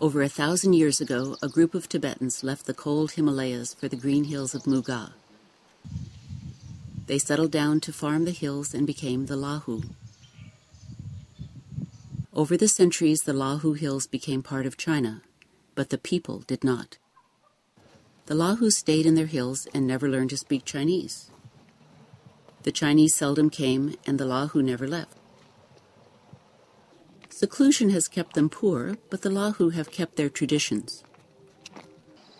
Over 1,000 years ago, a group of Tibetans left the cold Himalayas for the green hills of Muga. They settled down to farm the hills and became the Lahu. Over the centuries, the Lahu hills became part of China, but the people did not. The Lahu stayed in their hills and never learned to speak Chinese. The Chinese seldom came, and the Lahu never left. Seclusion has kept them poor, but the Lahu have kept their traditions.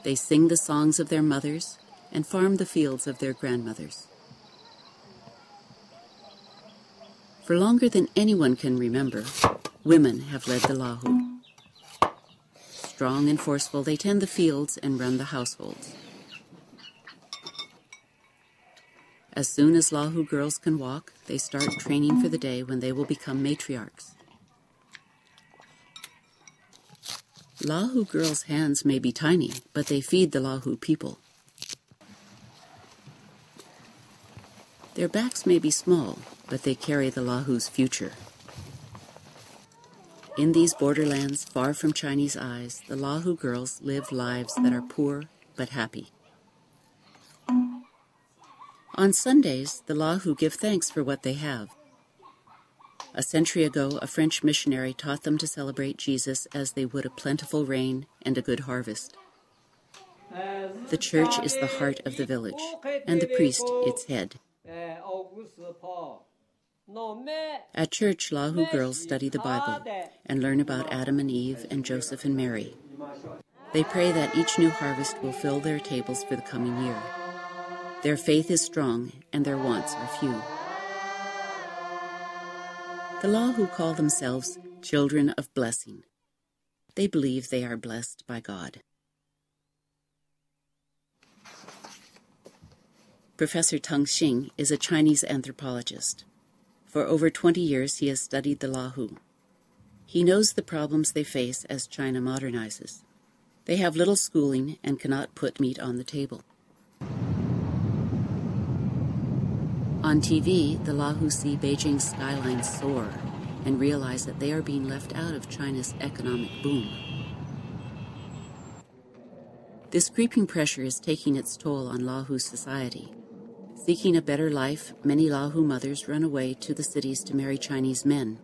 They sing the songs of their mothers and farm the fields of their grandmothers. For longer than anyone can remember, women have led the Lahu. Strong and forceful, they tend the fields and run the households. As soon as Lahu girls can walk, they start training for the day when they will become matriarchs. Lahu girls' hands may be tiny, but they feed the Lahu people. Their backs may be small, but they carry the Lahu's future. In these borderlands, far from Chinese eyes, the Lahu girls live lives that are poor but happy. On Sundays, the Lahu give thanks for what they have. A century ago, a French missionary taught them to celebrate Jesus as they would a plentiful rain and a good harvest. The church is the heart of the village, and the priest its head. At church, Lahu girls study the Bible and learn about Adam and Eve and Joseph and Mary. They pray that each new harvest will fill their tables for the coming year. Their faith is strong, and their wants are few. The Lahu call themselves children of blessing. They believe they are blessed by God. Professor Teng Xing is a Chinese anthropologist. For over 20 years, he has studied the Lahu. He knows the problems they face as China modernizes. They have little schooling and cannot put meat on the table. On TV, the Lahu see Beijing's skyline soar and realize that they are being left out of China's economic boom. This creeping pressure is taking its toll on Lahu society. Seeking a better life, many Lahu mothers run away to the cities to marry Chinese men.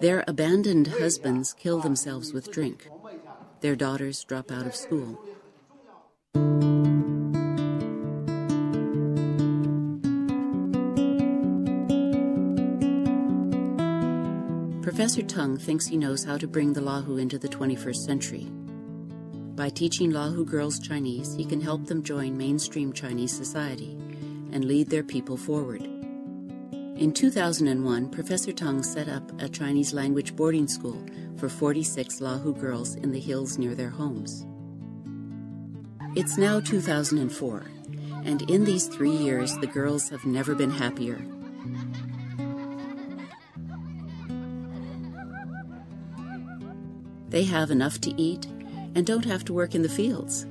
Their abandoned husbands kill themselves with drink. Their daughters drop out of school. Professor Teng thinks he knows how to bring the Lahu into the 21st century. By teaching Lahu girls Chinese, he can help them join mainstream Chinese society and lead their people forward. In 2001, Professor Teng set up a Chinese language boarding school for 46 Lahu girls in the hills near their homes. It's now 2004, and in these 3 years, the girls have never been happier. They have enough to eat and don't have to work in the fields.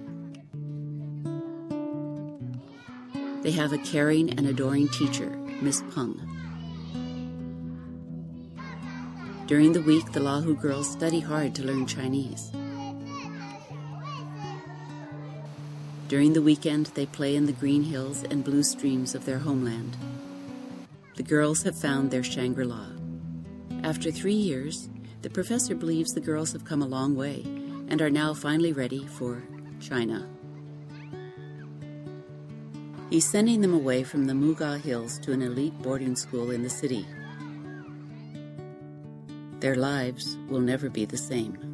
They have a caring and adoring teacher, Miss Peng. During the week, the Lahu girls study hard to learn Chinese. During the weekend, they play in the green hills and blue streams of their homeland. The girls have found their Shangri-La. After 3 years, the professor believes the girls have come a long way and are now finally ready for China. He's sending them away from the Muga Hills to an elite boarding school in the city. Their lives will never be the same.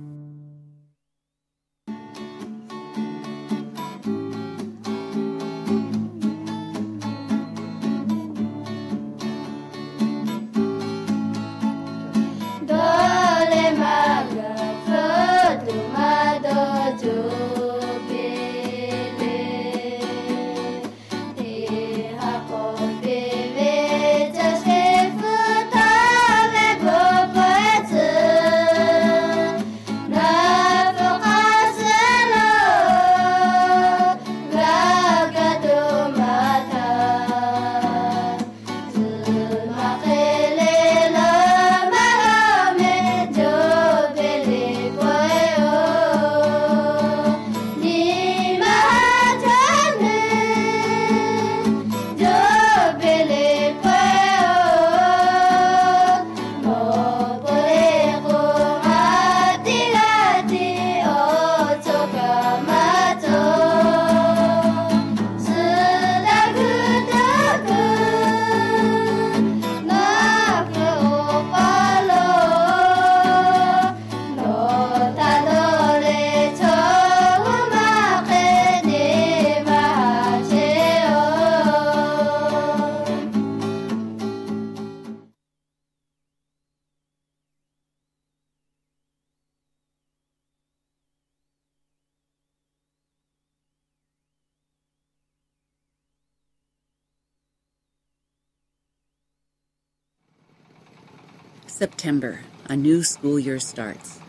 September, a new school year starts.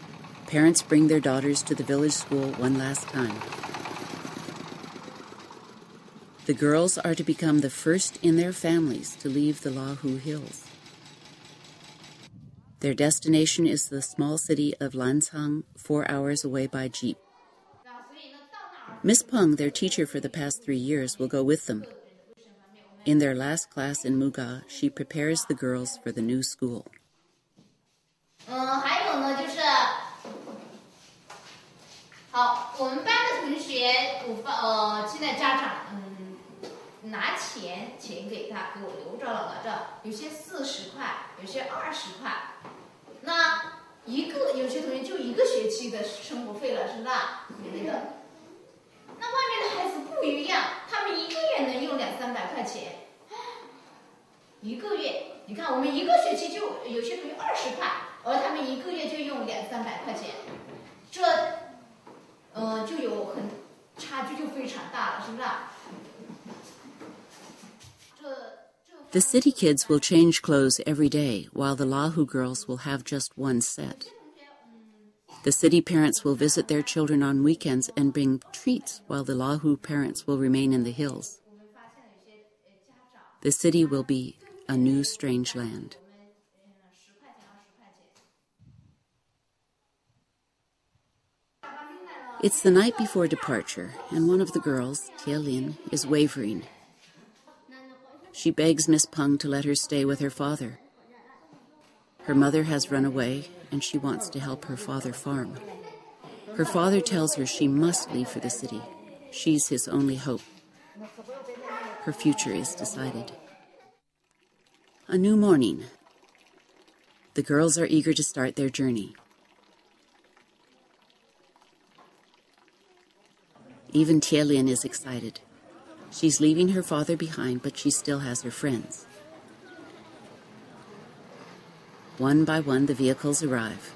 Parents bring their daughters to the village school one last time. The girls are to become the first in their families to leave the Lahu Hills. Their destination is the small city of Lancang, 4 hours away by jeep. Miss Peng, their teacher for the past 3 years, will go with them. In their last class in Muga, she prepares the girls for the new school. 还有呢，就是好，我们班的同学现在家长拿钱给他给我留着了，有些40块，有些20块。那有些同学就1个学期的生活费了，是吧？没的。那外面的孩子不一样，他们1个月能用200-300块钱。1个月，你看我们1个学期就有些同学20块，而他们1个月就用200-300块钱，这就有差距就非常大了，是不是？ The city kids will change clothes every day, while the Lahu girls will have just one set. The city parents will visit their children on weekends and bring treats, while the Lahu parents will remain in the hills. The city will be a new strange land. It's the night before departure, and one of the girls, Tielin, is wavering. She begs Miss Peng to let her stay with her father. Her mother has run away, and she wants to help her father farm. Her father tells her she must leave for the city. She's his only hope. Her future is decided. A new morning. The girls are eager to start their journey. Even Tielin is excited. She's leaving her father behind, but she still has her friends. One by one, the vehicles arrive.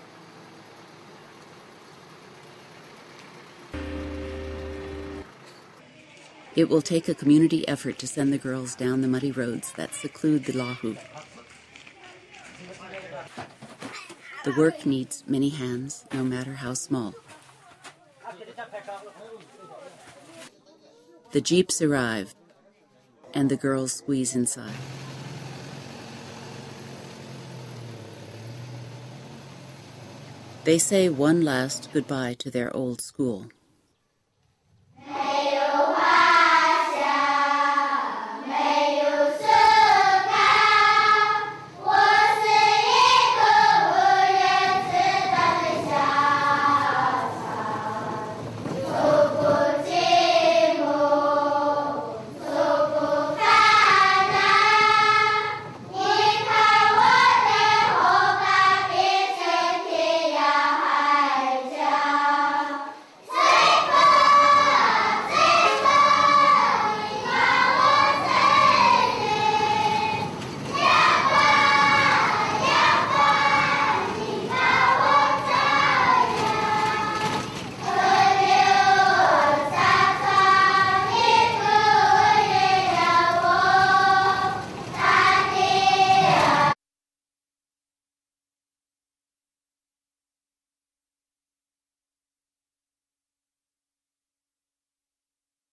It will take a community effort to send the girls down the muddy roads that seclude the Lahu. The work needs many hands, no matter how small. The jeeps arrive, and the girls squeeze inside. They say one last goodbye to their old school.